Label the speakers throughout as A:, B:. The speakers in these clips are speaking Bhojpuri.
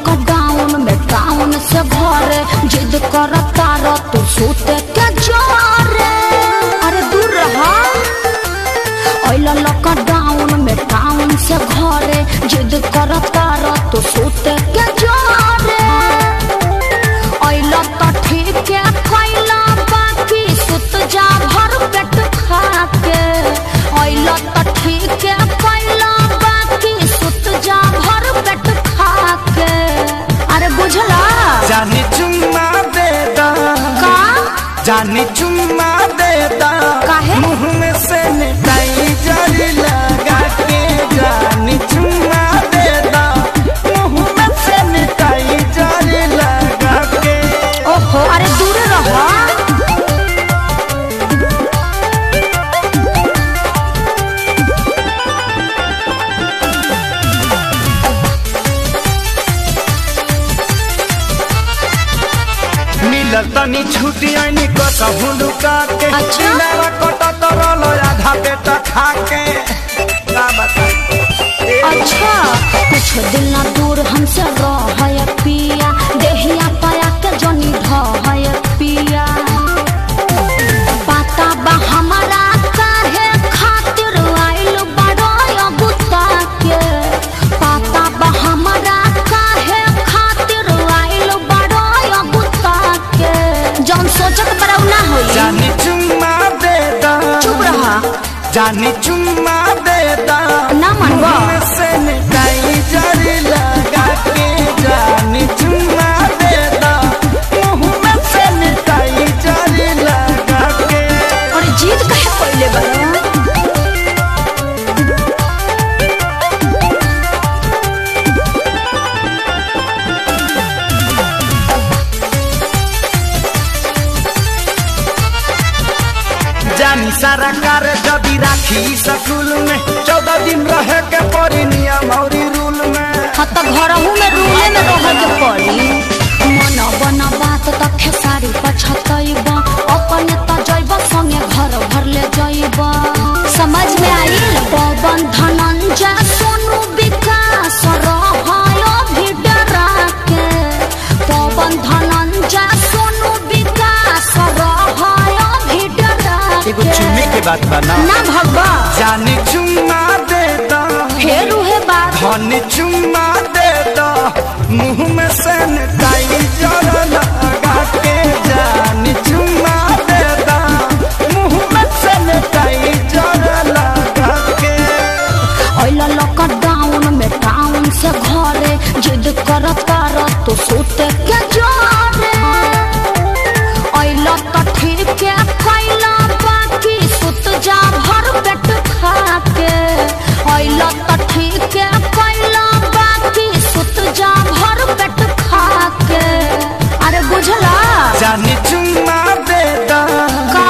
A: लॉकडाउन में टाउन से घरे जिद करता रह तू सोते के जोरे। अरे दूर रहा। ओइला लॉकडाउन में टाउन से घरे जिद करता रह तू सोते के जोरे। ओइला तो ठीक है खइला बाकी सुत जा भर पेट खा के। ओइला तो ठीक है खइला बाकी सुत जा भर पेट खा के। अरे बुझला
B: जानी चुम्मा देता
A: का
B: जानी चुम्मा देता
A: काहे?
B: मुँह में से निटाई जरी लगा के। जानी चुम्मा देता मुँह में से निटाई जरी लगा के।
A: ओहो अरे दूर रहो।
B: मिलल तनी छुट्टी आनी कसहु लुका के।
A: अच्छा?
B: मेरा कोटा तो रोलो आधा पेटा खा के। का बताई
A: अच्छा कुछ दिन ना दूर हमसे रह पिया देहिया पाया के जनी ढह पिया। पता बा हमारा काहे खातिर आइल बड़ो गुत्ता के। पता बा हमारा काहे खातिर आइल बड़ो गुत्ता के। जौन सोचत बड़ा ना होई।
B: जानी चुम्मा देता
A: चुप रहा।
B: जानी चुम्मा देता
A: ना मनवा।
B: मुँह में से निटाई जरी लगा के। जानी चुम्मा देता मुँह में से निटाई जरी लगा के।
A: और जीत काहे पहले बड़ा।
B: जानी सारा कार जदी राखी स्कूल में 14 दिन रहे के पड़ी नियम और रूल में।
A: हाँ तो घरहू में रूले में रह के पड़ी। मन बना बात तो खेसारी पछतैब अपने तो जैब संगे घर भर ले जैब। समझ में आई। पवन धनंजय सोनू विकास रहायो भी डरा के। पवन धनंजय सोनू विकास रहायो भी डरा
B: एगो चुम्मे के बात बना
A: ना भगवा।
B: जानी चुम्मा देता
A: फेर उहे बात।
B: धनी चुम्मा देता मुँह में से निटाई जरा लगा के। जानी चुम्मा देता मुँह में से निटाई जरा लगा के।
A: ओइला लॉकडाउन में टाउन से घरे जिद करता रह तो सोते के जोरे। ओइला तो ठीक है खइला बाकी सुत जा भर पेट खा के। ओइला तो ठीक है खइला बाकी सुत जा भर पेट खा के। अरे बुझला
B: जानी चुम्मा देता
A: का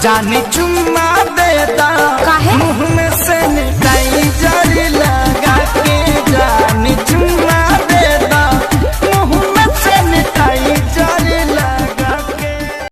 B: जानी चुम्मा देता
A: काहे?
B: मुँह में से